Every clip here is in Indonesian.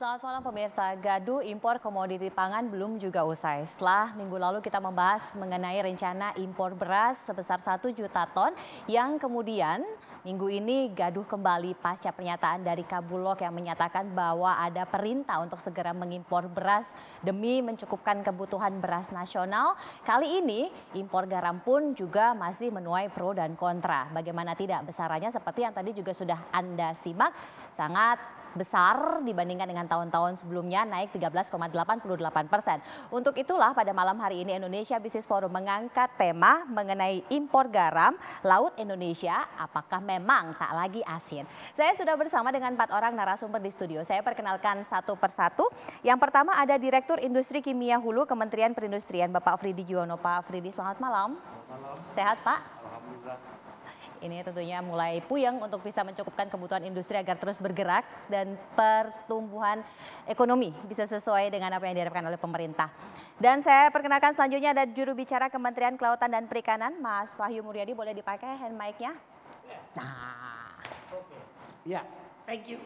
Selamat malam pemirsa, gaduh impor komoditi pangan belum juga usai. Setelah minggu lalu kita membahas mengenai rencana impor beras sebesar 1 juta ton yang kemudian minggu ini gaduh kembali pasca pernyataan dari Kabulok yang menyatakan bahwa ada perintah untuk segera mengimpor beras demi mencukupkan kebutuhan beras nasional. Kali ini impor garam pun juga masih menuai pro dan kontra. Bagaimana tidak, besarannya seperti yang tadi juga sudah Anda simak, sangat besar dibandingkan dengan tahun-tahun sebelumnya, naik 13,88%. Untuk itulah pada malam hari ini Indonesia Business Forum mengangkat tema mengenai impor garam laut Indonesia, apakah memang tak lagi asin. Saya sudah bersama dengan 4 orang narasumber di studio. Saya perkenalkan satu persatu. Yang pertama ada Direktur Industri Kimia Hulu Kementerian Perindustrian Bapak Fridi Juwono. Pak Fridi, selamat malam. Selamat malam. Sehat Pak? Alhamdulillah. Ini tentunya mulai puyeng untuk bisa mencukupkan kebutuhan industri agar terus bergerak dan pertumbuhan ekonomi bisa sesuai dengan apa yang diharapkan oleh pemerintah. Dan saya perkenalkan selanjutnya ada juru bicara Kementerian Kelautan dan Perikanan, Mas Wahyu Muryadi. Boleh dipakai hand mic-nya? Nah. Ya, thank you.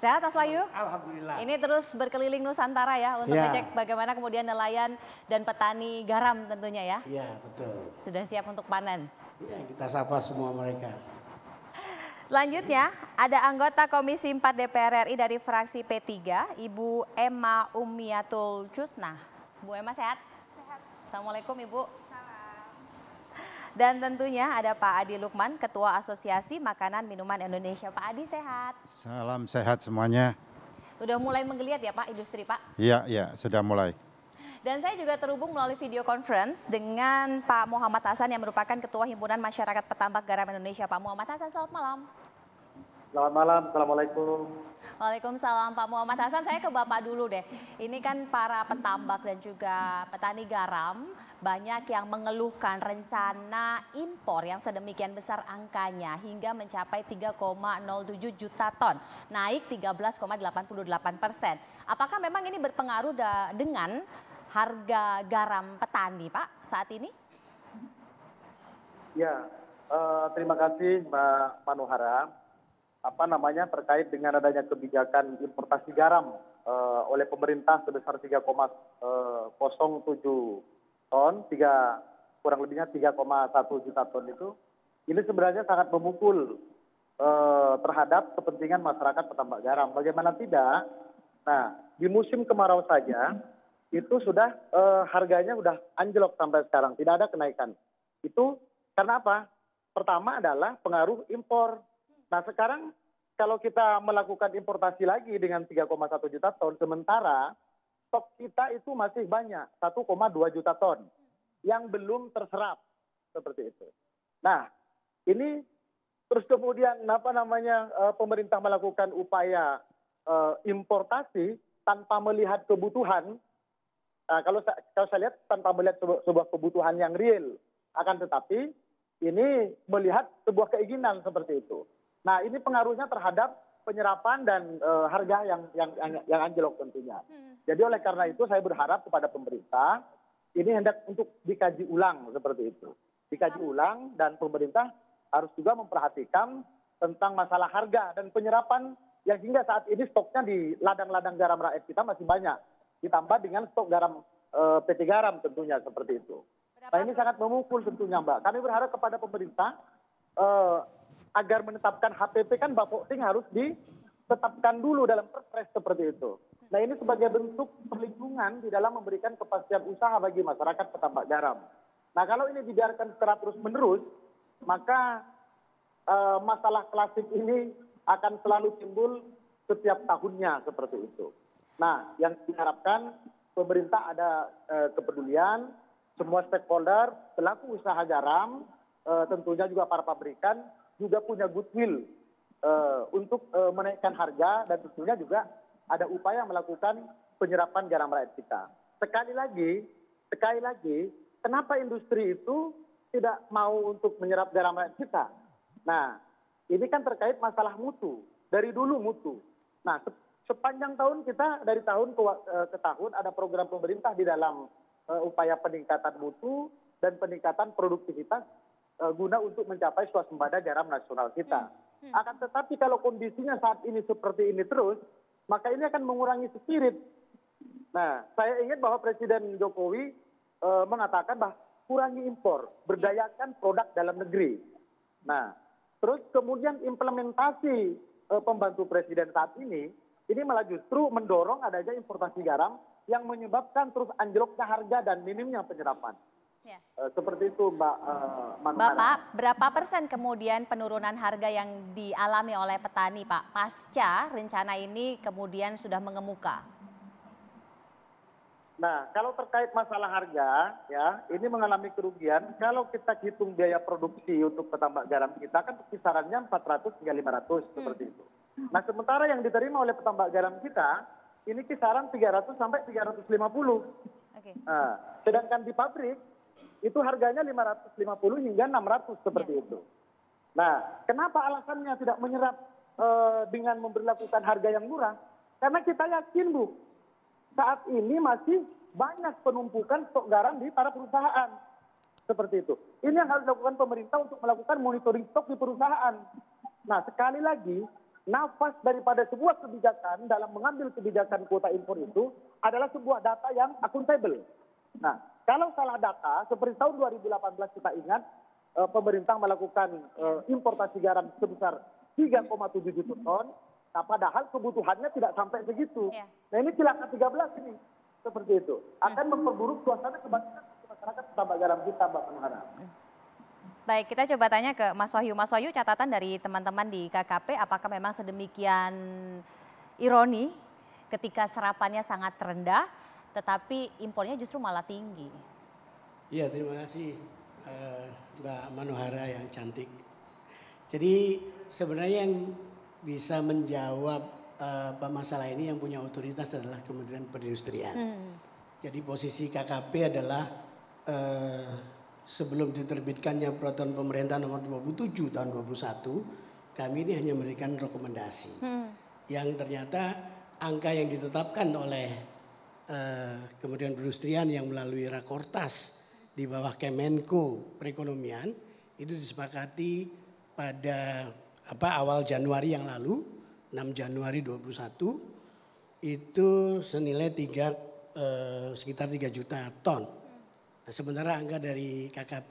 Sehat Mas Wahyu? Alhamdulillah. Ini terus berkeliling Nusantara ya untuk ngecek bagaimana kemudian nelayan dan petani garam tentunya ya. Iya, betul. Sudah siap untuk panen. Ya, kita sapa semua mereka. Selanjutnya ada anggota Komisi 4 DPR RI dari fraksi P3, Ibu Emma Umiatul Cusnah. Bu Emma sehat? Sehat. Assalamualaikum Ibu. Salam. Dan tentunya ada Pak Adi Lukman, Ketua Asosiasi Makanan Minuman Indonesia. Pak Adi sehat? Salam sehat semuanya. Sudah mulai menggeliat ya Pak industri Pak? Iya, sudah mulai. Dan saya juga terhubung melalui video conference dengan Pak Muhammad Hasan yang merupakan Ketua Himpunan Masyarakat Petambak Garam Indonesia. Pak Muhammad Hasan, selamat malam. Selamat malam, Assalamualaikum. Waalaikumsalam Pak Muhammad Hasan, saya ke Bapak dulu deh. Ini kan para petambak dan juga petani garam banyak yang mengeluhkan rencana impor yang sedemikian besar angkanya hingga mencapai 3,07 juta ton, naik 13,88%. Apakah memang ini berpengaruh dengan harga garam petani Pak saat ini? Ya, terima kasih Mbak Manuhara. Terkait dengan adanya kebijakan importasi garam oleh pemerintah sebesar 3,07 ton, kurang lebihnya 3,1 juta ton itu, ini sebenarnya sangat memukul terhadap kepentingan masyarakat petambak garam. Bagaimana tidak? Nah, di musim kemarau saja itu sudah harganya sudah anjlok sampai sekarang, tidak ada kenaikan. Itu karena apa? Pertama adalah pengaruh impor. Nah sekarang kalau kita melakukan importasi lagi dengan 3,1 juta ton, sementara stok kita itu masih banyak, 1,2 juta ton yang belum terserap seperti itu. Nah ini terus kemudian pemerintah melakukan upaya importasi tanpa melihat kebutuhan. Nah, kalau saya lihat tanpa melihat sebuah kebutuhan yang real, akan tetapi ini melihat sebuah keinginan seperti itu. Nah, ini pengaruhnya terhadap penyerapan dan harga yang anjlok tentunya. Jadi oleh karena itu saya berharap kepada pemerintah ini hendak untuk dikaji ulang seperti itu. Dikaji ulang dan pemerintah harus juga memperhatikan tentang masalah harga dan penyerapan yang hingga saat ini stoknya di ladang-ladang garam rakyat kita masih banyak. Ditambah dengan stok garam PT Garam tentunya seperti itu. Nah ini sangat memukul tentunya Mbak. Kami berharap kepada pemerintah agar menetapkan HPP kan Bapokting harus ditetapkan dulu dalam perpres seperti itu. Nah ini sebagai bentuk perlindungan di dalam memberikan kepastian usaha bagi masyarakat petambak garam. Nah kalau ini dibiarkan secara terus menerus, maka masalah klasik ini akan selalu timbul setiap tahunnya seperti itu. Nah, yang diharapkan pemerintah ada kepedulian, semua stakeholder, pelaku usaha garam, tentunya juga para pabrikan, juga punya goodwill untuk menaikkan harga dan tentunya juga ada upaya melakukan penyerapan garam rakyat kita. Sekali lagi, kenapa industri itu tidak mau untuk menyerap garam rakyat kita? Nah, ini kan terkait masalah mutu, dari dulu mutu. Nah, sepanjang tahun kita dari tahun ke tahun ada program pemerintah di dalam upaya peningkatan mutu dan peningkatan produktivitas guna untuk mencapai swasembada garam nasional kita. Akan tetapi kalau kondisinya saat ini seperti ini terus, maka ini akan mengurangi spirit. Nah, saya ingat bahwa Presiden Jokowi mengatakan bahwa kurangi impor, berdayakan produk dalam negeri. Nah, terus kemudian implementasi pembantu Presiden saat ini malah justru mendorong adanya importasi garam yang menyebabkan terus anjloknya harga dan minimnya penyerapan. Ya. Seperti itu, Mbak Manuhara. Bapak, berapa persen kemudian penurunan harga yang dialami oleh petani, Pak, pasca rencana ini kemudian sudah mengemuka? Nah, kalau terkait masalah harga, ya, ini mengalami kerugian. Kalau kita hitung biaya produksi untuk petambak garam kita kan kisarannya 400 hingga 500 seperti itu. Nah, sementara yang diterima oleh petambak garam kita ini kisaran 300 sampai 350. Oke. Nah, sedangkan di pabrik itu harganya 550 hingga 600 seperti itu. Nah, kenapa alasannya tidak menyerap dengan memberlakukan harga yang murah? Karena kita yakin, Bu, saat ini masih banyak penumpukan stok garam di para perusahaan. Seperti itu. Ini yang harus dilakukan pemerintah untuk melakukan monitoring stok di perusahaan. Nah, sekali lagi, nafas daripada sebuah kebijakan dalam mengambil kebijakan kuota impor itu adalah sebuah data yang akuntabel. Nah, kalau salah data, seperti tahun 2018 kita ingat, pemerintah melakukan importasi garam sebesar 3,7 juta ton. Nah, padahal kebutuhannya tidak sampai segitu. Ya. Nah, ini cilaka 13 ini. Seperti itu. Akan memperburuk suasana kebatinan masyarakat petambak garam kita, Mbak Manuhara. Baik, kita coba tanya ke Mas Wahyu. Mas Wahyu, catatan dari teman-teman di KKP, apakah memang sedemikian ironi ketika serapannya sangat rendah, tetapi impornya justru malah tinggi? Iya, terima kasih Mbak Manuhara yang cantik. Jadi sebenarnya yang bisa menjawab masalah ini yang punya otoritas adalah Kementerian Perindustrian. Jadi posisi KKP adalah sebelum diterbitkannya peraturan pemerintah nomor 27 tahun 2021, kami ini hanya memberikan rekomendasi. Yang ternyata angka yang ditetapkan oleh Kementerian Perindustrian yang melalui Rakortas di bawah Kemenko Perekonomian itu disepakati pada awal Januari yang lalu, 6 Januari 2021, itu senilai sekitar 3 juta ton. Nah, sementara angka dari KKP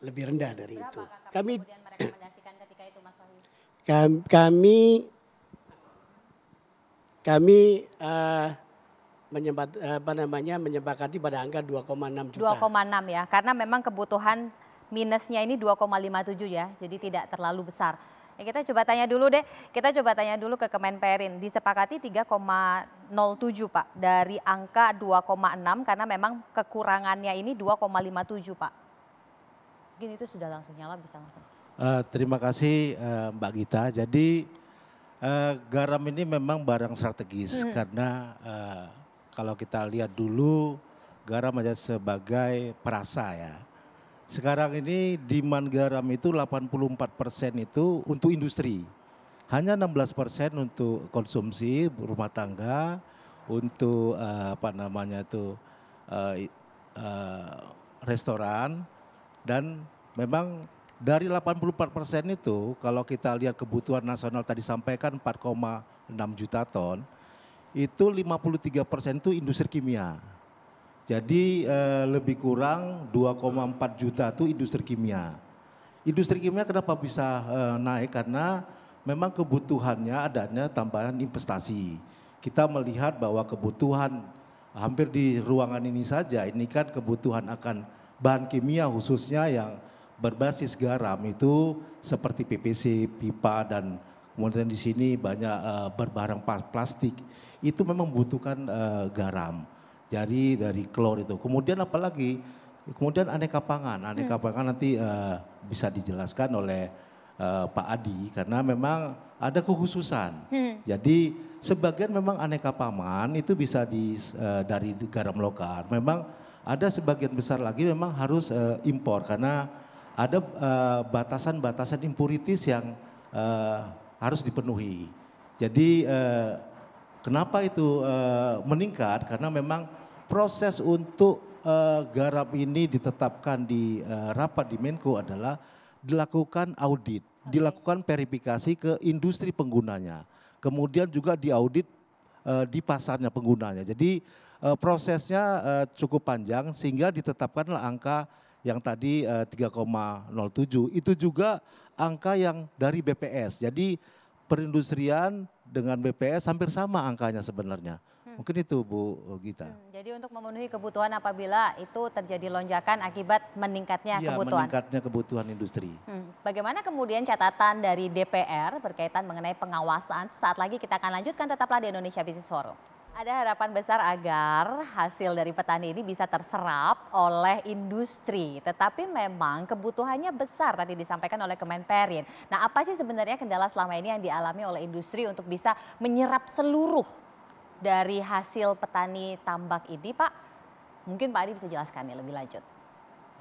lebih rendah dari itu. Kami merekomendasikan ketika itu, Mas Wahyu? Kami menyepakati pada angka 2,6 juta. 2,6 ya, karena memang kebutuhan minusnya ini 2,57 ya, jadi tidak terlalu besar. Ya, kita coba tanya dulu ke Kemenperin, disepakati 3,07 Pak, dari angka 2,6 karena memang kekurangannya ini 2,57 Pak. Mungkin itu sudah langsung nyala, bisa langsung. Terima kasih Mbak Gita. Jadi garam ini memang barang strategis karena kalau kita lihat dulu garam aja sebagai perasa ya. Sekarang ini demand garam itu 84% itu untuk industri. Hanya 16% untuk konsumsi rumah tangga, untuk restoran. Dan memang dari 84% itu kalau kita lihat kebutuhan nasional tadi sampaikan 4,6 juta ton, itu 53% itu industri kimia. Jadi lebih kurang 2,4 juta itu industri kimia. Industri kimia kenapa bisa naik? Karena memang kebutuhannya adanya tambahan investasi. Kita melihat bahwa kebutuhan hampir di ruangan ini saja, ini kan kebutuhan akan bahan kimia khususnya yang berbasis garam itu seperti PVC, pipa dan kemudian di sini banyak berbarang plastik. Itu memang membutuhkan garam. Jadi dari klor itu. Kemudian apalagi, kemudian aneka pangan. Aneka pangan nanti bisa dijelaskan oleh Pak Adi karena memang ada kekhususan. Jadi sebagian memang aneka pangan itu bisa dari garam lokal. Memang ada sebagian besar lagi memang harus impor karena ada batasan-batasan impurities yang harus dipenuhi. Jadi kenapa itu meningkat? Karena memang proses untuk garam ini ditetapkan di rapat di Menko adalah dilakukan audit, dilakukan verifikasi ke industri penggunanya. kemudian juga diaudit di pasarnya penggunanya. Jadi prosesnya cukup panjang sehingga ditetapkanlah angka yang tadi 3,07. Itu juga angka yang dari BPS. Jadi perindustrian dengan BPS hampir sama angkanya sebenarnya. Mungkin itu Bu Gita. Jadi untuk memenuhi kebutuhan apabila itu terjadi lonjakan akibat meningkatnya Iya, kebutuhan. meningkatnya kebutuhan industri. Bagaimana kemudian catatan dari DPR berkaitan mengenai pengawasan? Saat lagi kita akan lanjutkan, tetaplah di Indonesia Business Forum. Ada harapan besar agar hasil dari petani ini bisa terserap oleh industri. Tetapi memang kebutuhannya besar tadi disampaikan oleh Kemenperin. Nah, apa sih sebenarnya kendala selama ini yang dialami oleh industri untuk bisa menyerap seluruh dari hasil petani tambak ini, Pak? Mungkin Pak Adi bisa jelaskan nih lebih lanjut.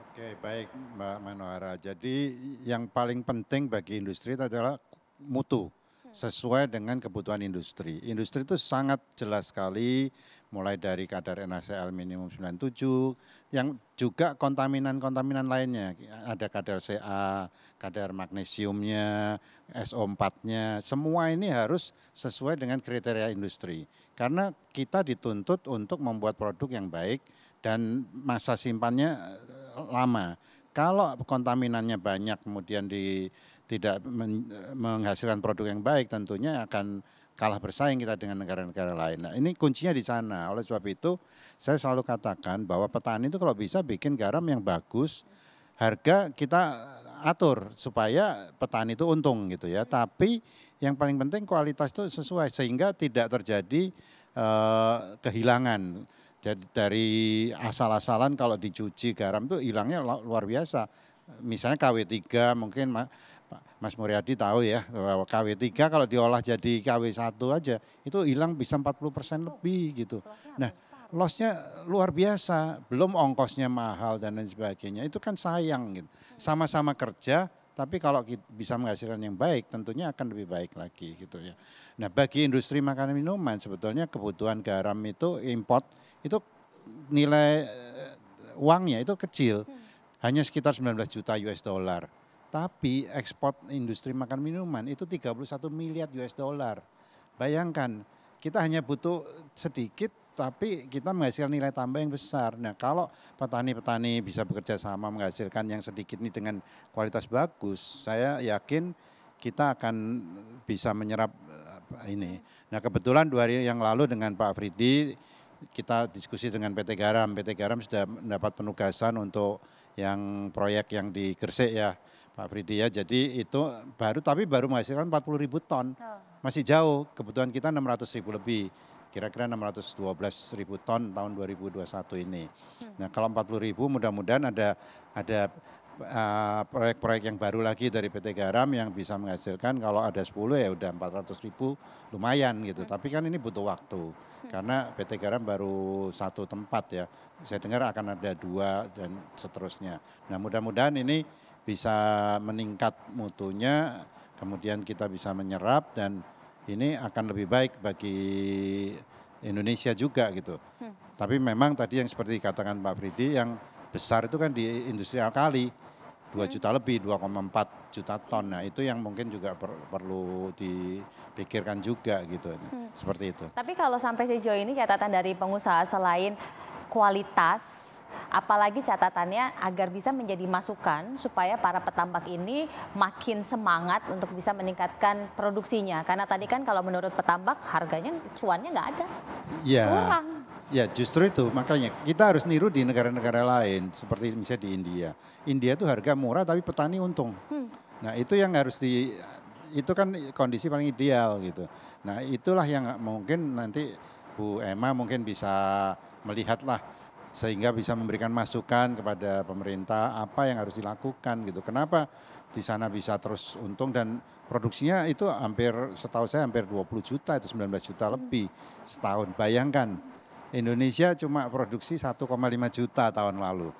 Oke, baik Mbak Manohara. Jadi yang paling penting bagi industri itu adalah mutu sesuai dengan kebutuhan industri. Industri itu sangat jelas sekali mulai dari kadar NaCl minimum 97, yang juga kontaminan-kontaminan lainnya. Ada kadar Ca, kadar magnesiumnya, SO4-nya, semua ini harus sesuai dengan kriteria industri. Karena kita dituntut untuk membuat produk yang baik dan masa simpannya lama. Kalau kontaminannya banyak kemudian tidak menghasilkan produk yang baik, tentunya akan kalah bersaing kita dengan negara-negara lain. Nah, ini kuncinya di sana. Oleh sebab itu saya selalu katakan bahwa petani itu kalau bisa bikin garam yang bagus, harga kita atur supaya petani itu untung gitu ya. Tapi yang paling penting kualitas itu sesuai sehingga tidak terjadi kehilangan. Jadi dari asal-asalan kalau dicuci garam itu hilangnya luar biasa. Misalnya KW3 mungkin Mas Muryadi tahu ya bahwa KW3 kalau diolah jadi KW1 aja itu hilang bisa 40% lebih gitu. Nah, lossnya luar biasa, belum ongkosnya mahal dan lain sebagainya. Itu kan sayang gitu. Sama-sama kerja tapi kalau bisa menghasilkan yang baik tentunya akan lebih baik lagi gitu ya. Nah, bagi industri makanan minuman sebetulnya kebutuhan garam itu import itu nilai uangnya itu kecil. Hanya sekitar 19 juta US dollar. Tapi ekspor industri makan minuman itu 31 miliar US dollar. Bayangkan, kita hanya butuh sedikit tapi kita menghasilkan nilai tambah yang besar. Nah, kalau petani-petani bisa bekerja sama menghasilkan yang sedikit ini dengan kualitas bagus, saya yakin kita akan bisa menyerap ini. Nah, kebetulan 2 hari yang lalu dengan Pak Afridi kita diskusi dengan PT Garam. PT Garam sudah mendapat penugasan untuk yang proyek yang di Gresik ya Pak Fridi ya. Jadi itu baru menghasilkan 40.000 ton. Masih jauh, kebutuhan kita 600.000 lebih. Kira-kira 612.000 ton tahun 2021 ini. Nah, kalau 40.000 mudah-mudahan ada proyek-proyek yang baru lagi dari PT Garam yang bisa menghasilkan, kalau ada 10 ya udah 400.000 lumayan gitu. Tapi kan ini butuh waktu karena PT Garam baru 1 tempat ya. Saya dengar akan ada 2 dan seterusnya. Nah, mudah-mudahan ini bisa meningkat mutunya, kemudian kita bisa menyerap dan ini akan lebih baik bagi Indonesia juga gitu. Tapi memang tadi yang seperti dikatakan Pak Fridi yang besar itu kan di industri alkali 2 juta lebih, 2,4 juta ton. Nah, itu yang mungkin juga perlu dipikirkan juga gitu. Seperti itu. Tapi kalau sampai sejauh ini catatan dari pengusaha selain kualitas, apalagi catatannya agar bisa menjadi masukan supaya para petambak ini makin semangat untuk bisa meningkatkan produksinya. Karena tadi kan kalau menurut petambak harganya cuannya nggak ada, kurang. Ya justru itu makanya kita harus niru di negara-negara lain seperti misalnya di India. India itu harga murah tapi petani untung. Nah itu yang harus itu kan kondisi paling ideal gitu. Nah itulah yang mungkin nanti Bu Emma mungkin bisa melihatlah sehingga bisa memberikan masukan kepada pemerintah apa yang harus dilakukan gitu. Kenapa di sana bisa terus untung dan produksinya itu setahu saya hampir 20 juta itu 19 juta lebih setahun. Bayangkan Indonesia cuma produksi 1,5 juta tahun lalu.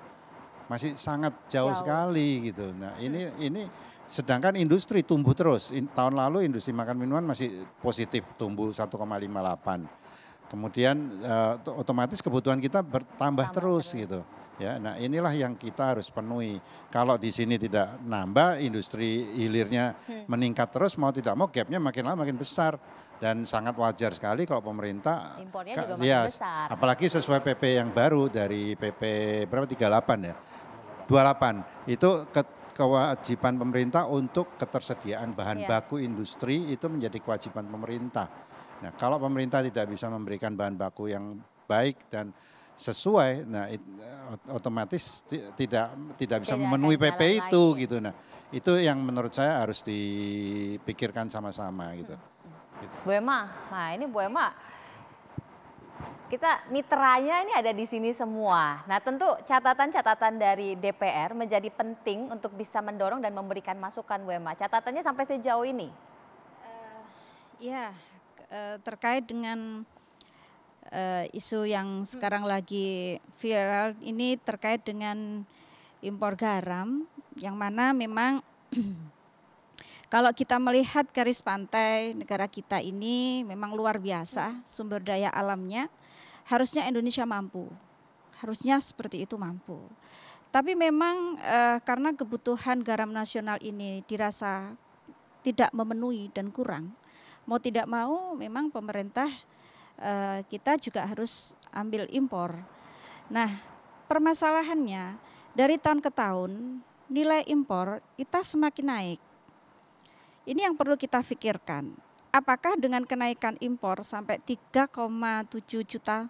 Masih sangat jauh sekali gitu. Nah, ini sedangkan industri tumbuh terus. Tahun lalu industri makan minuman masih positif tumbuh 1,58. kemudian otomatis kebutuhan kita bertambah terus gitu. Ya, nah inilah yang kita harus penuhi. Kalau di sini tidak nambah, industri hilirnya meningkat terus, mau tidak mau gapnya makin lama makin besar. Dan sangat wajar sekali kalau pemerintah, impornya juga makin besar. apalagi sesuai PP yang baru dari PP berapa 38 ya, 28 itu kewajiban pemerintah untuk ketersediaan bahan baku industri itu menjadi kewajiban pemerintah. Nah, kalau pemerintah tidak bisa memberikan bahan baku yang baik dan sesuai, nah otomatis tidak bisa memenuhi PP itu gitu. Nah, itu yang menurut saya harus dipikirkan sama-sama gitu. Bu Emma, nah ini Bu Emma, kita mitranya ini ada di sini semua. Nah tentu catatan-catatan dari DPR menjadi penting untuk bisa mendorong dan memberikan masukan Bu Emma. Catatannya sampai sejauh ini? Terkait dengan isu yang sekarang lagi viral ini terkait dengan impor garam, yang mana memang kalau kita melihat garis pantai negara kita ini memang luar biasa sumber daya alamnya, harusnya Indonesia mampu, harusnya seperti itu mampu. Tapi memang karena kebutuhan garam nasional ini dirasa tidak memenuhi dan kurang, mau tidak mau memang pemerintah kita juga harus ambil impor. Nah, permasalahannya dari tahun ke tahun nilai impor kita semakin naik. Ini yang perlu kita pikirkan. Apakah dengan kenaikan impor sampai 3,7 juta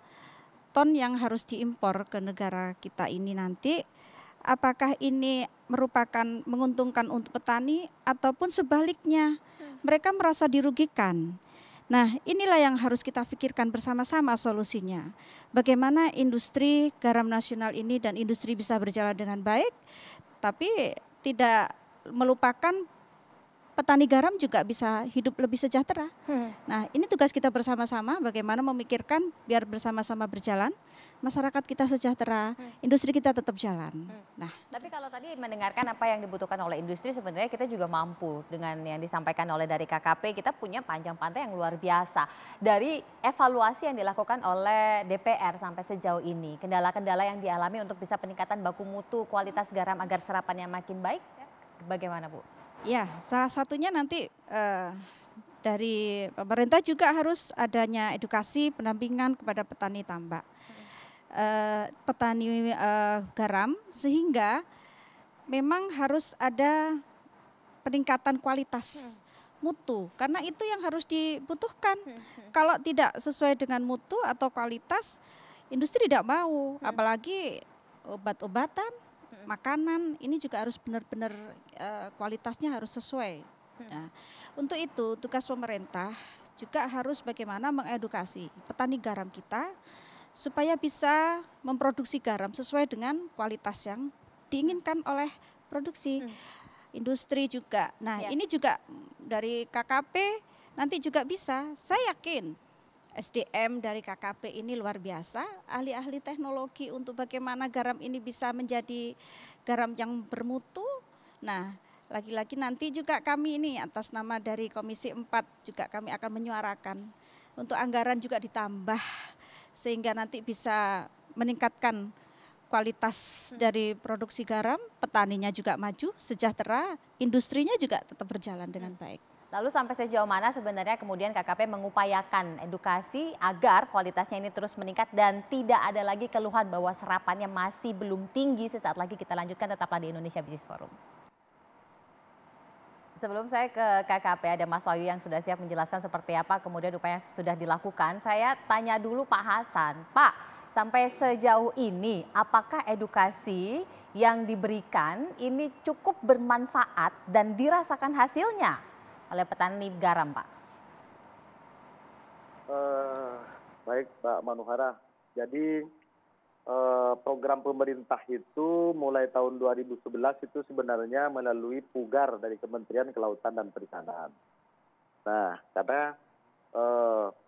ton yang harus diimpor ke negara kita ini nanti, apakah ini merupakan menguntungkan untuk petani ataupun sebaliknya mereka merasa dirugikan. Nah, inilah yang harus kita pikirkan bersama-sama solusinya. Bagaimana industri garam nasional ini dan industri bisa berjalan dengan baik, tapi tidak melupakan petani garam juga bisa hidup lebih sejahtera. Nah, ini tugas kita bersama-sama bagaimana memikirkan biar bersama-sama berjalan, masyarakat kita sejahtera, industri kita tetap jalan. Nah, tapi kalau tadi mendengarkan apa yang dibutuhkan oleh industri, sebenarnya kita juga mampu dengan yang disampaikan oleh dari KKP. Kita punya panjang pantai yang luar biasa. Dari evaluasi yang dilakukan oleh DPR sampai sejauh ini, kendala-kendala yang dialami untuk bisa peningkatan baku mutu kualitas garam agar serapannya makin baik, bagaimana Bu? Ya, salah satunya nanti dari pemerintah juga harus adanya edukasi pendampingan kepada petani tambak, petani garam, sehingga memang harus ada peningkatan kualitas mutu, karena itu yang harus dibutuhkan. Kalau tidak sesuai dengan mutu atau kualitas, industri tidak mau, apalagi obat-obatan, makanan ini juga harus benar-benar kualitasnya harus sesuai. Nah, untuk itu tugas pemerintah juga harus bagaimana mengedukasi petani garam kita supaya bisa memproduksi garam sesuai dengan kualitas yang diinginkan oleh produksi. Industri juga. Nah, ini juga dari KKP nanti juga bisa. Saya yakin SDM dari KKP ini luar biasa, ahli-ahli teknologi untuk bagaimana garam ini bisa menjadi garam yang bermutu. Nah, lagi-lagi nanti juga kami ini atas nama dari Komisi 4 juga kami akan menyuarakan untuk anggaran juga ditambah sehingga nanti bisa meningkatkan kualitas dari produksi garam, petaninya juga maju, sejahtera, industrinya juga tetap berjalan dengan baik. Lalu sampai sejauh mana sebenarnya kemudian KKP mengupayakan edukasi agar kualitasnya ini terus meningkat dan tidak ada lagi keluhan bahwa serapannya masih belum tinggi. Sesaat lagi kita lanjutkan, tetaplah di Indonesia Business Forum. Sebelum saya ke KKP, ada Mas Wahyu yang sudah siap menjelaskan seperti apa kemudian upaya yang sudah dilakukan. Saya tanya dulu Pak Hasan. Pak, sampai sejauh ini apakah edukasi yang diberikan ini cukup bermanfaat dan dirasakan hasilnya oleh petani garam, Pak? Baik, Mbak Manuhara. Jadi program pemerintah itu mulai tahun 2011 itu sebenarnya melalui Pugar dari Kementerian Kelautan dan Perikanan. Nah, karena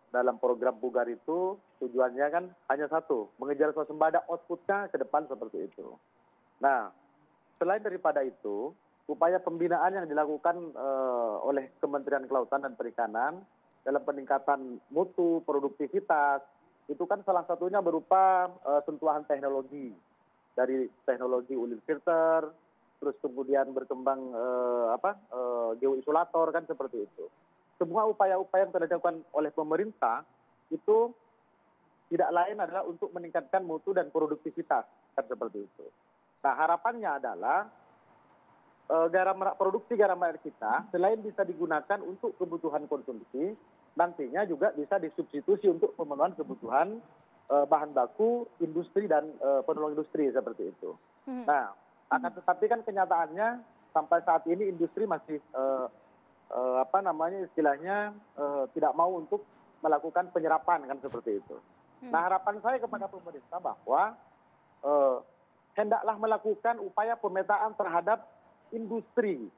dalam program Pugar itu tujuannya kan hanya satu, mengejar swasembada, outputnya ke depan seperti itu. Nah, selain daripada itu, upaya pembinaan yang dilakukan oleh Kementerian Kelautan dan Perikanan dalam peningkatan mutu, produktivitas, itu kan salah satunya berupa sentuhan teknologi, dari teknologi ulir filter, terus kemudian berkembang geoisolator kan seperti itu. Semua upaya-upaya yang telah dilakukan oleh pemerintah itu tidak lain adalah untuk meningkatkan mutu dan produktivitas kan seperti itu. Nah harapannya adalah produksi garam air kita selain bisa digunakan untuk kebutuhan konsumsi, nantinya juga bisa disubstitusi untuk pemenuhan kebutuhan bahan baku industri dan penolong industri seperti itu. Nah akan tetapi kan kenyataannya sampai saat ini industri masih istilahnya tidak mau untuk melakukan penyerapan kan seperti itu. Nah harapan saya kepada pemerintah bahwa hendaklah melakukan upaya pemetaan terhadap industri.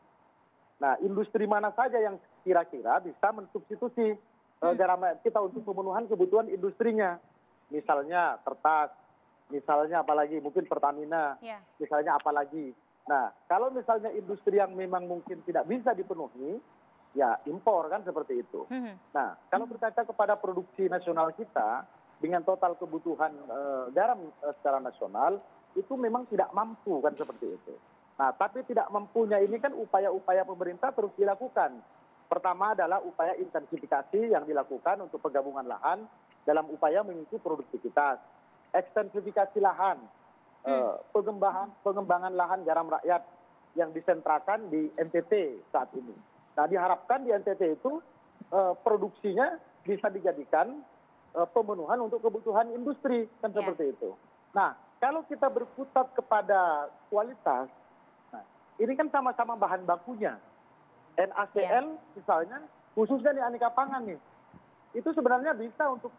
Nah industri mana saja yang kira-kira bisa mensubstitusi garam kita untuk pemenuhan kebutuhan industrinya. Misalnya kertas, misalnya apalagi mungkin Pertamina, misalnya apalagi. Nah kalau misalnya industri yang memang mungkin tidak bisa dipenuhi, ya impor kan seperti itu. Nah kalau berkaca kepada produksi nasional kita, dengan total kebutuhan garam secara nasional, itu memang tidak mampu kan seperti itu. Nah tapi tidak mampunya ini kan upaya-upaya pemerintah terus dilakukan. Pertama adalah upaya intensifikasi yang dilakukan untuk penggabungan lahan dalam upaya mengikuti produktivitas. Ekstensifikasi lahan, pengembangan lahan garam rakyat yang disentrakan di NTT saat ini. Nah diharapkan di NTT itu produksinya bisa dijadikan pemenuhan untuk kebutuhan industri kan seperti itu. Nah kalau kita berkutat kepada kualitas, nah, ini kan sama-sama bahan bakunya. NaCl misalnya khususnya di aneka pangan nih, itu sebenarnya bisa untuk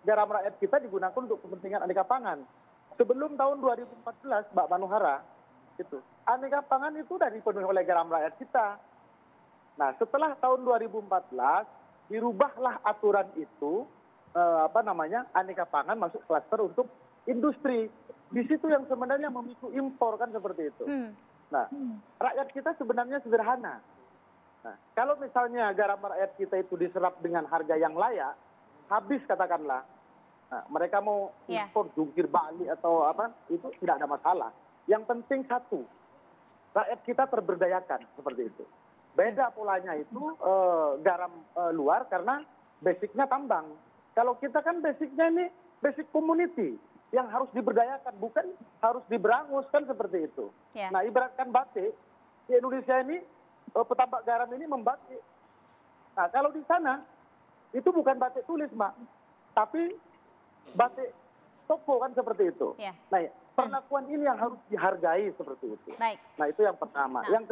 garam rakyat kita digunakan untuk kepentingan aneka pangan. Sebelum tahun 2014 Mbak Manuhara, itu aneka pangan itu sudah dipenuhi oleh garam rakyat kita. Nah setelah tahun 2014 dirubahlah aturan itu, aneka pangan masuk klaster untuk industri. Di situ yang sebenarnya memicu impor kan seperti itu. Nah rakyat kita sebenarnya sederhana. Nah kalau misalnya garam rakyat kita itu diserap dengan harga yang layak, habis katakanlah, nah, mereka mau impor jungkir balik atau apa, itu tidak ada masalah. Yang penting satu, rakyat kita terberdayakan seperti itu. Beda polanya itu garam luar karena basicnya tambang. Kalau kita kan basicnya ini basic community yang harus diberdayakan, bukan harus diberangus kan seperti itu. Nah ibaratkan batik, di Indonesia ini petambak garam ini membatik. Nah kalau di sana itu bukan batik tulis Mbak, tapi batik toko kan seperti itu. Nah perlakuan ini yang harus dihargai seperti itu. Nah itu yang pertama. Yang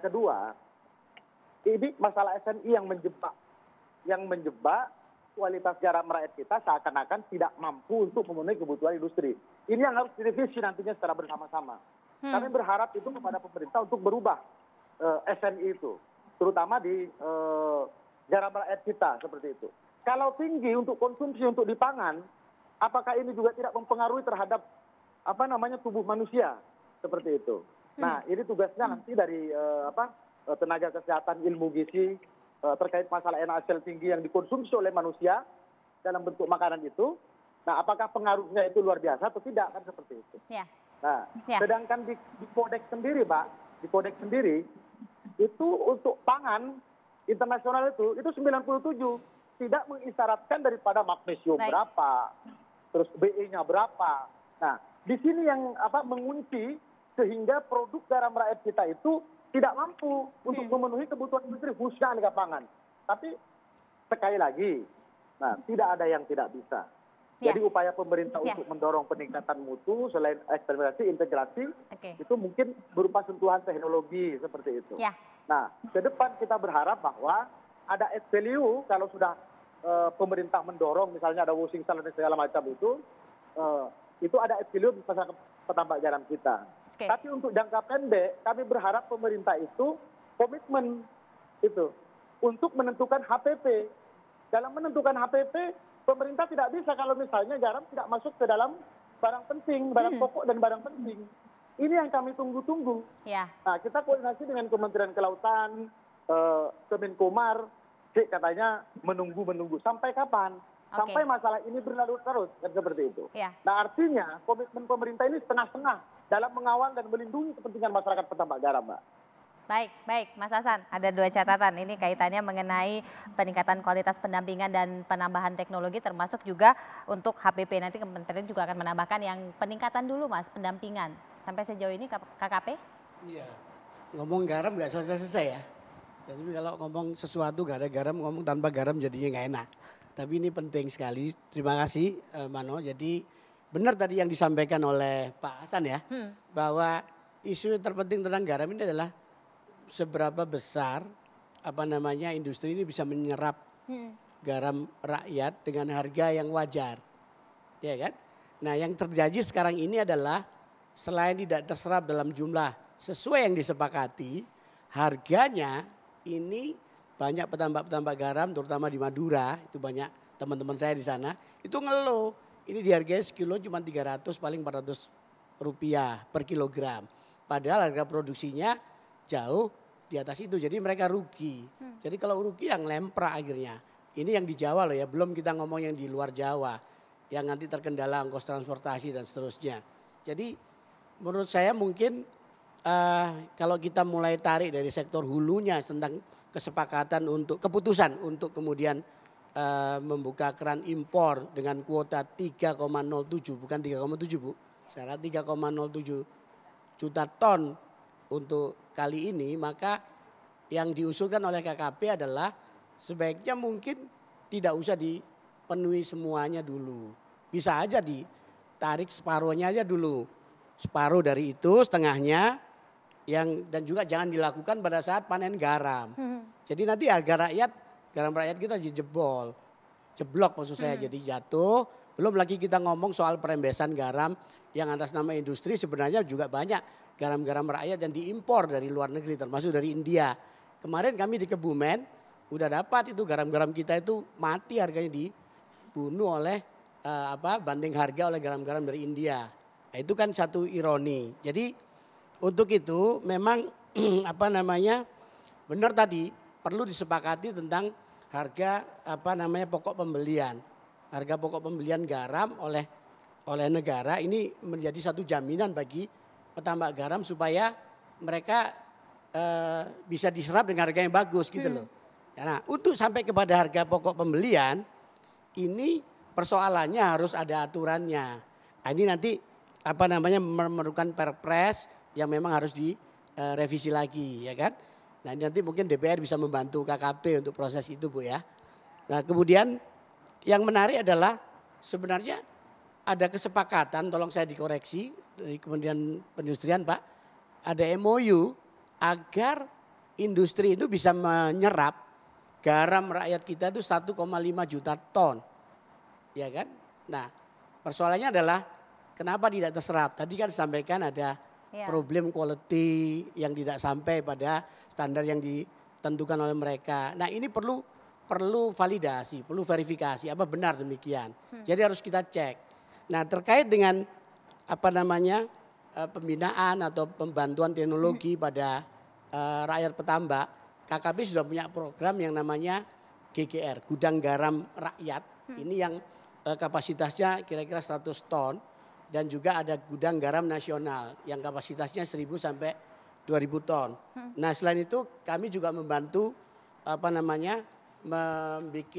kedua, ini masalah SNI yang menjebak kualitas garam rakyat kita seakan-akan tidak mampu untuk memenuhi kebutuhan industri. Ini yang harus direvisi nantinya secara bersama-sama. Kami berharap itu kepada pemerintah untuk berubah SNI itu, terutama di garam rakyat kita seperti itu. Kalau tinggi untuk konsumsi untuk dipangan, apakah ini juga tidak mempengaruhi terhadap tubuh manusia seperti itu. Nah ini tugasnya nanti dari tenaga kesehatan ilmu gizi terkait masalah NaCl tinggi yang dikonsumsi oleh manusia dalam bentuk makanan itu. Nah apakah pengaruhnya itu luar biasa atau tidak kan seperti itu. Nah sedangkan di kodeks sendiri Pak, di kodeks sendiri itu untuk pangan internasional itu 97 tidak mengisyaratkan daripada magnesium berapa, terus BE-nya berapa. Nah di sini yang mengunci sehingga produk garam rakyat kita itu tidak mampu untuk memenuhi kebutuhan industri khususnya aneka pangan. Tapi sekali lagi, nah tidak ada yang tidak bisa. Jadi upaya pemerintah untuk mendorong peningkatan mutu selain eksperimentasi, integrasi, itu mungkin berupa sentuhan teknologi seperti itu. Nah ke depan kita berharap bahwa ada add value kalau sudah pemerintah mendorong, misalnya ada washing dan segala macam itu ada add value di pasar petambak garam kita. Tapi untuk jangka pendek, kami berharap pemerintah itu komitmen itu untuk menentukan HPP. Dalam menentukan HPP, pemerintah tidak bisa kalau misalnya garam tidak masuk ke dalam barang penting, barang pokok dan barang penting. Ini yang kami tunggu-tunggu. Nah, kita koordinasi dengan Kementerian Kelautan, Kemenkomar, katanya menunggu. Sampai kapan? sampai masalah ini berlalu terus kan seperti itu. Ya. Nah artinya komitmen pemerintah ini setengah-setengah dalam mengawal dan melindungi kepentingan masyarakat petambak garam, Mbak. Baik, Mas Hasan, ada 2 catatan. Ini kaitannya mengenai peningkatan kualitas pendampingan dan penambahan teknologi, termasuk juga untuk HPP. Nanti Kementerian juga akan menambahkan yang peningkatan dulu, Mas, pendampingan. Sampai sejauh ini KKP? Iya, ngomong garam nggak selesai-selesai ya. Jadi kalau ngomong sesuatu gak ada garam, ngomong tanpa garam jadinya nggak enak. Tapi ini penting sekali. Terima kasih Mano. Jadi benar tadi yang disampaikan oleh Pak Hasan ya, bahwa isu terpenting tentang garam ini adalah seberapa besar industri ini bisa menyerap garam rakyat dengan harga yang wajar, ya kan? Nah yang terjadi sekarang ini adalah selain tidak terserap dalam jumlah sesuai yang disepakati, harganya ini banyak petambak-petambak garam terutama di Madura, itu banyak teman-teman saya di sana, itu ngeluh. Ini dihargai sekilo cuma 300 paling 400 rupiah per kilogram. Padahal harga produksinya jauh di atas itu, jadi mereka rugi. Jadi kalau rugi yang lemprak akhirnya. Ini yang di Jawa loh ya, belum kita ngomong yang di luar Jawa. Yang nanti terkendala ongkos transportasi dan seterusnya. Jadi menurut saya mungkin kalau kita mulai tarik dari sektor hulunya tentang kesepakatan untuk keputusan untuk kemudian membuka keran impor dengan kuota 3,07 bukan 3,7 Bu. Secara 3,07 juta ton untuk kali ini, maka yang diusulkan oleh KKP adalah sebaiknya mungkin tidak usah dipenuhi semuanya dulu. Bisa aja ditarik separuhnya aja dulu. Separuh dari itu setengahnya dan juga jangan dilakukan pada saat panen garam. Jadi nanti harga garam rakyat kita jeblok maksud saya, jadi jatuh. Belum lagi kita ngomong soal perembesan garam yang atas nama industri, sebenarnya juga banyak garam-garam rakyat yang diimpor dari luar negeri termasuk dari India. Kemarin kami di Kebumen udah dapat itu garam-garam kita itu mati harganya dibunuh oleh banding harga oleh garam-garam dari India. Nah, itu kan satu ironi. Jadi untuk itu memang benar tadi perlu disepakati tentang harga pokok pembelian. Harga pokok pembelian garam oleh negara ini menjadi satu jaminan bagi petambak garam supaya mereka bisa diserap dengan harga yang bagus gitu loh. Nah, untuk sampai kepada harga pokok pembelian ini persoalannya harus ada aturannya. Nah, ini nanti memerlukan perpres yang memang harus direvisi lagi ya kan. Nah, ini nanti mungkin DPR bisa membantu KKP untuk proses itu Bu ya. Nah, kemudian yang menarik adalah sebenarnya ada kesepakatan, tolong saya dikoreksi dari Kementerian Perindustrian Pak, ada MOU agar industri itu bisa menyerap garam rakyat kita itu 1,5 juta ton. Ya kan? Nah, persoalannya adalah kenapa tidak terserap? Tadi kan disampaikan ada problem quality yang tidak sampai pada standar yang ditentukan oleh mereka. Nah, ini perlu validasi, perlu verifikasi apa benar demikian. Jadi harus kita cek. Nah, terkait dengan pembinaan atau pembantuan teknologi pada rakyat petambak, KKP sudah punya program yang namanya GGR, Gudang Garam Rakyat. Ini yang kapasitasnya kira-kira 100 ton dan juga ada Gudang Garam Nasional yang kapasitasnya 1.000 sampai 2.000 ton. Nah, selain itu kami juga membantu membuat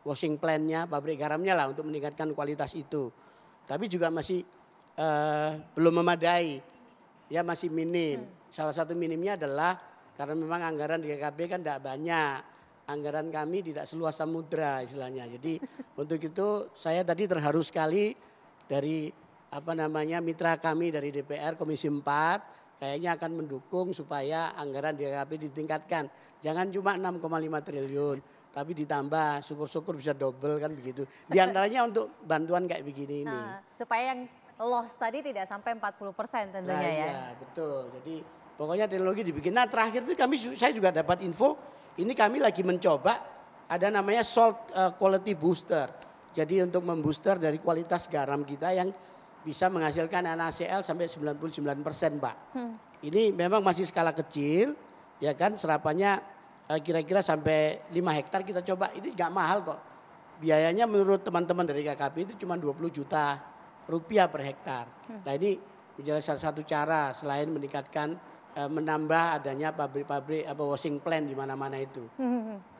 washing plan-nya, pabrik garamnya lah untuk meningkatkan kualitas itu. Tapi juga masih belum memadai, ya masih minim. Salah satu minimnya adalah karena memang anggaran di KKP kan tidak banyak. Anggaran kami tidak seluas samudra istilahnya. Jadi untuk itu saya tadi terharu sekali dari mitra kami dari DPR Komisi 4 kayaknya akan mendukung supaya anggaran di KKP ditingkatkan. Jangan cuma 6,5 triliun. Tapi ditambah syukur-syukur bisa double kan begitu. Di antaranya untuk bantuan kayak begini ini. Supaya yang loss tadi tidak sampai 40% tentunya ya. Iya betul. Jadi pokoknya teknologi dibikin. Nah terakhir itu saya juga dapat info. Ini kami lagi mencoba ada namanya salt quality booster. Jadi untuk membooster dari kualitas garam kita yang bisa menghasilkan NaCl sampai 99% Pak. Ini memang masih skala kecil ya kan, serapannya kira-kira sampai 5 hektar kita coba. Ini nggak mahal kok. biayanya menurut teman-teman dari KKP itu cuma 20 juta rupiah per hektar. Nah ini menjadi salah satu cara selain meningkatkan menambah adanya pabrik-pabrik washing plant di mana-mana itu.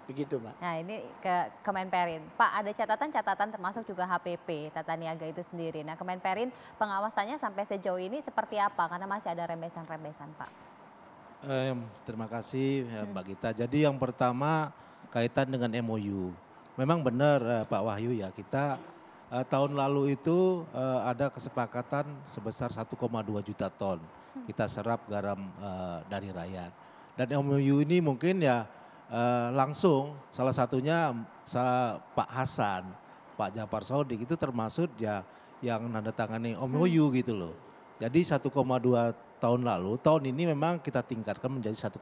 Begitu, Pak. Nah ini ke Kemenperin. Pak, ada catatan-catatan termasuk juga HPP, tata niaga itu sendiri. Nah Kemenperin pengawasannya sampai sejauh ini seperti apa? Karena masih ada rembesan-rembesan, Pak. Terima kasih Mbak Gita. Jadi yang pertama kaitan dengan MOU. Memang benar Pak Wahyu ya, kita tahun lalu itu ada kesepakatan sebesar 1,2 juta ton kita serap garam dari rakyat. Dan MOU ini mungkin ya langsung salah satunya Pak Hasan, Pak Jafar Sodik itu termasuk ya yang nandatangani MOU gitu loh. Jadi 1,2 tahun lalu, tahun ini memang kita tingkatkan menjadi 1,5.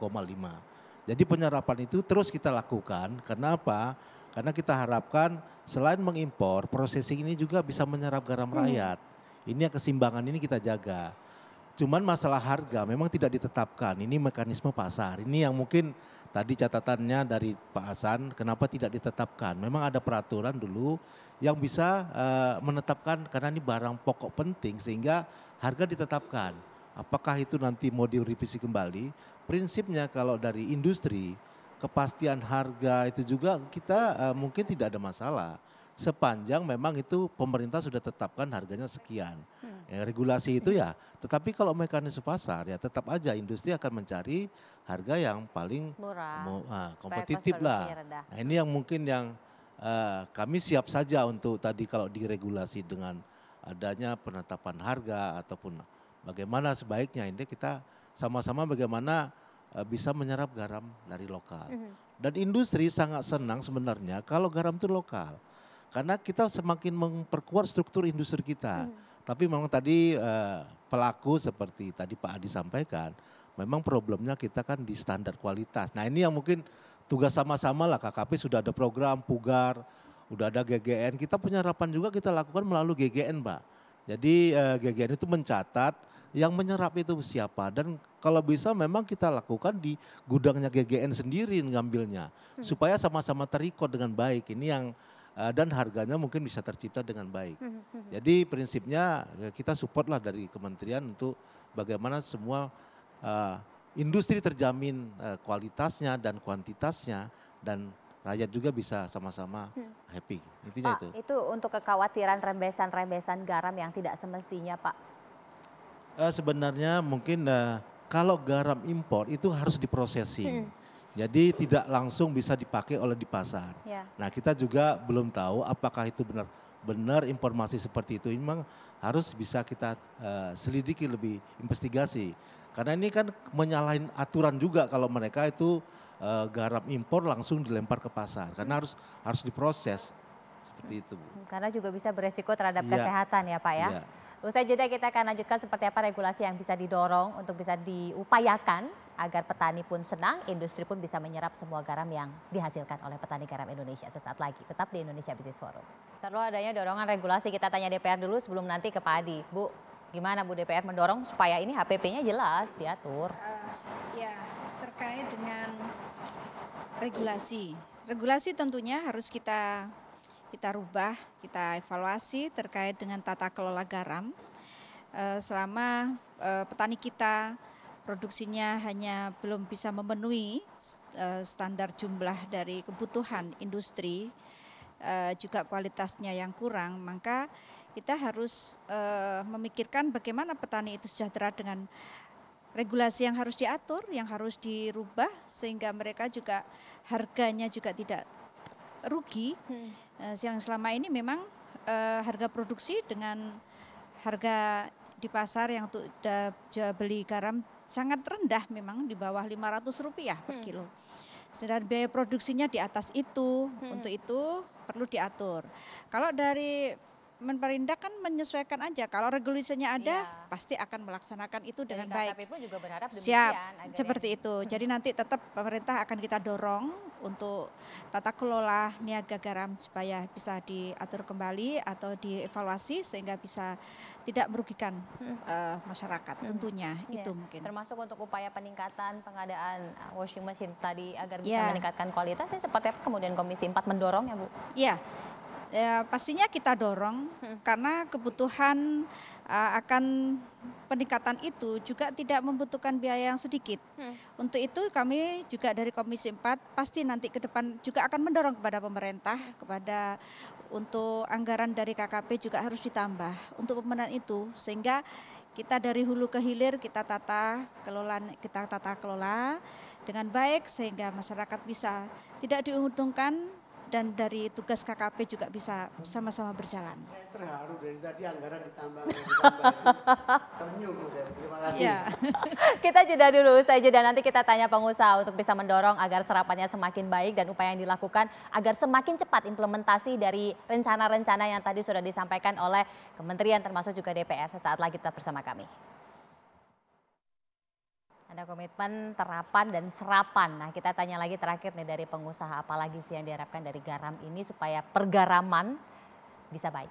Jadi penyerapan itu terus kita lakukan. Kenapa? Karena kita harapkan selain mengimpor, processing ini juga bisa menyerap garam rakyat. Ini yang keseimbangan ini kita jaga. Cuman masalah harga memang tidak ditetapkan. Ini mekanisme pasar. Ini yang mungkin tadi catatannya dari Pak Hasan, kenapa tidak ditetapkan? Memang ada peraturan dulu yang bisa menetapkan karena ini barang pokok penting sehingga harga ditetapkan. Apakah itu nanti mau direvisi kembali? Prinsipnya kalau dari industri, kepastian harga itu juga kita mungkin tidak ada masalah. Sepanjang memang itu pemerintah sudah tetapkan harganya sekian. Ya, regulasi itu ya, tetapi kalau mekanisme pasar ya tetap aja industri akan mencari harga yang paling murah, kompetitif lah. Nah ini yang mungkin yang kami siap saja untuk tadi kalau diregulasi dengan adanya penetapan harga ataupun bagaimana sebaiknya ini kita sama-sama bagaimana bisa menyerap garam dari lokal. Dan industri sangat senang sebenarnya kalau garam itu lokal. Karena kita semakin memperkuat struktur industri kita. Tapi memang tadi pelaku seperti tadi Pak Adi sampaikan, memang problemnya kita kan di standar kualitas. Nah ini yang mungkin tugas sama-sama lah, KKP sudah ada program Pugar, udah ada GGN, kita penyerapan juga kita lakukan melalui GGN Pak. Jadi GGN itu mencatat yang menyerap itu siapa dan kalau bisa memang kita lakukan di gudangnya GGN sendiri ngambilnya. Supaya sama-sama terikot dengan baik, ini yang dan harganya mungkin bisa tercipta dengan baik. Jadi prinsipnya kita support lah dari kementerian untuk bagaimana semua industri terjamin kualitasnya dan kuantitasnya dan rakyat juga bisa sama-sama happy. Intinya Pak, itu untuk kekhawatiran rembesan-rembesan garam yang tidak semestinya Pak. Sebenarnya mungkin kalau garam impor itu harus diprosesing. Jadi tidak langsung bisa dipakai oleh di pasar. Ya. Nah kita juga belum tahu apakah itu benar informasi seperti itu. Memang harus bisa kita selidiki lebih, investigasi. Karena ini kan menyalahin aturan juga kalau mereka itu garam impor langsung dilempar ke pasar. Karena harus diproses seperti itu. Karena juga bisa beresiko terhadap kesehatan ya Pak ya. Iya. Usai jeda kita akan lanjutkan seperti apa regulasi yang bisa didorong untuk bisa diupayakan agar petani pun senang, industri pun bisa menyerap semua garam yang dihasilkan oleh petani garam Indonesia. Sesaat lagi, tetap di Indonesia Business Forum. Perlu adanya dorongan regulasi, kita tanya DPR dulu sebelum nanti ke Pak Adi. Bu, gimana Bu DPR mendorong supaya ini HPP-nya jelas diatur? Ya, terkait dengan regulasi. Regulasi tentunya harus kita rubah, kita evaluasi terkait dengan tata kelola garam. Selama petani kita produksinya hanya belum bisa memenuhi standar jumlah dari kebutuhan industri, juga kualitasnya yang kurang, maka kita harus memikirkan bagaimana petani itu sejahtera dengan regulasi yang harus diatur, yang harus dirubah sehingga mereka juga harganya juga tidak rugi. Yang selama ini memang harga produksi dengan harga di pasar yang untuk jual beli garam sangat rendah, memang di bawah Rp500 per kilo. Sedangkan biaya produksinya di atas itu, untuk itu perlu diatur. Kalau dari Menperindak kan menyesuaikan aja, kalau regulasinya ada pasti akan melaksanakan itu dengan baik. KKP pun juga berharap demikian. Siap, seperti itu. Jadi nanti tetap pemerintah akan kita dorong untuk tata kelola niaga garam supaya bisa diatur kembali atau dievaluasi sehingga bisa tidak merugikan masyarakat tentunya. Itu mungkin. Termasuk untuk upaya peningkatan pengadaan washing machine tadi agar bisa meningkatkan kualitas, ini seperti apa kemudian Komisi 4 mendorong ya Bu? Iya. Ya, pastinya kita dorong karena kebutuhan akan peningkatan itu juga tidak membutuhkan biaya yang sedikit. Untuk itu kami juga dari Komisi 4 pasti nanti ke depan juga akan mendorong kepada pemerintah, kepada untuk anggaran dari KKP juga harus ditambah untuk pemenuhan itu, sehingga kita dari hulu ke hilir kita tata kelola dengan baik sehingga masyarakat bisa tidak diuntungkan dan dari tugas KKP juga bisa sama-sama berjalan. Saya terharu dari tadi anggaran ditambah itu ternyuh Bu. Terima kasih. Ya. Kita jeda dulu, usai jeda nanti kita tanya pengusaha untuk bisa mendorong agar serapannya semakin baik dan upaya yang dilakukan agar semakin cepat implementasi dari rencana-rencana yang tadi sudah disampaikan oleh Kementerian termasuk juga DPR. Sesaat lagi tetap bersama kami. Ada komitmen terapan dan serapan. Nah, kita tanya lagi terakhir nih dari pengusaha, apalagi sih yang diharapkan dari garam ini supaya pergaraman bisa baik.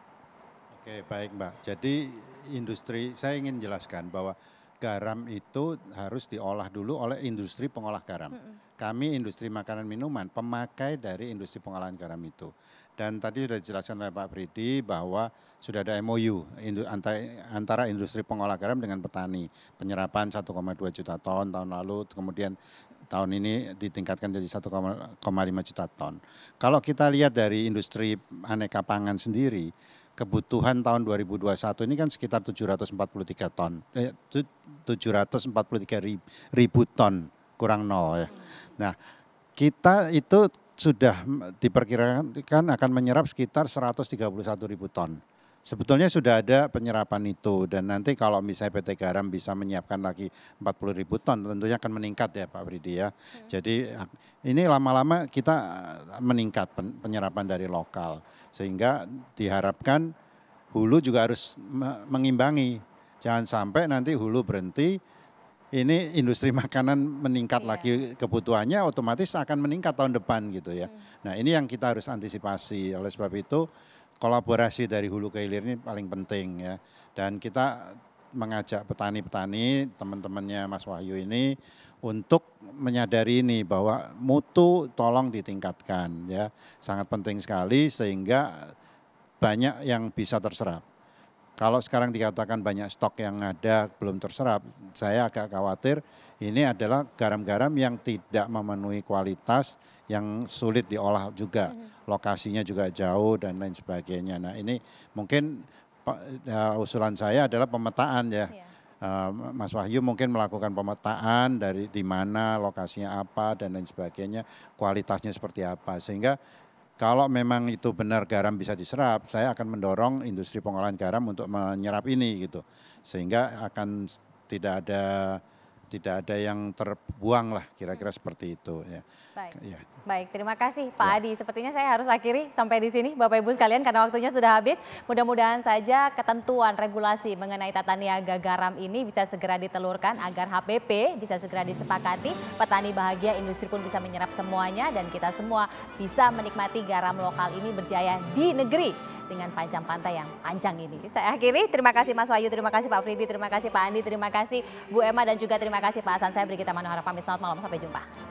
Oke, baik Mbak. Jadi industri, saya ingin jelaskan bahwa garam itu harus diolah dulu oleh industri pengolah garam. Kami industri makanan minuman, pemakai dari industri pengolahan garam itu. Dan tadi sudah dijelaskan oleh Pak Fridi bahwa sudah ada MOU antara industri pengolah garam dengan petani. Penyerapan 1,2 juta ton tahun lalu, kemudian tahun ini ditingkatkan jadi 1,5 juta ton. Kalau kita lihat dari industri aneka pangan sendiri, kebutuhan tahun 2021 ini kan sekitar 743 ton, 743 ribu ton, kurang 0 ya. Nah, kita itu sudah diperkirakan akan menyerap sekitar 131 ribu ton. Sebetulnya sudah ada penyerapan itu dan nanti kalau misalnya PT Garam bisa menyiapkan lagi 40 ribu ton tentunya akan meningkat ya Pak Fridi ya. Jadi ini lama-lama kita meningkat penyerapan dari lokal sehingga diharapkan hulu juga harus mengimbangi. Jangan sampai nanti hulu berhenti, ini industri makanan meningkat lagi kebutuhannya otomatis akan meningkat tahun depan gitu ya. Nah ini yang kita harus antisipasi, oleh sebab itu kolaborasi dari hulu ke hilir ini paling penting ya. Dan kita mengajak petani-petani, teman-temannya Mas Wahyu ini untuk menyadari ini bahwa mutu tolong ditingkatkan ya. Sangat penting sekali sehingga banyak yang bisa terserap. Kalau sekarang dikatakan banyak stok yang ada belum terserap, saya agak khawatir ini adalah garam-garam yang tidak memenuhi kualitas, yang sulit diolah juga, lokasinya juga jauh dan lain sebagainya. Nah ini mungkin usulan saya adalah pemetaan ya. Mas Wahyu mungkin melakukan pemetaan dari di mana lokasinya apa dan lain sebagainya, kualitasnya seperti apa sehingga kalau memang itu benar garam bisa diserap, saya akan mendorong industri pengolahan garam untuk menyerap ini gitu. Sehingga akan tidak ada yang terbuang lah, kira-kira seperti itu ya. Baik. Ya. Baik, terima kasih Pak Adi. Sepertinya saya harus akhiri sampai di sini Bapak Ibu sekalian karena waktunya sudah habis. Mudah-mudahan saja ketentuan regulasi mengenai tata niaga garam ini bisa segera ditelurkan agar HPP bisa segera disepakati, petani bahagia, industri pun bisa menyerap semuanya dan kita semua bisa menikmati garam lokal ini berjaya di negeri dengan panjang pantai yang panjang ini. Saya akhiri, terima kasih Mas Wahyu, terima kasih Pak Fridi, terima kasih Pak Andi, terima kasih Bu Emma dan juga terima kasih Pak Hasan. Saya Brigita Manohara pamit, selamat malam, sampai jumpa.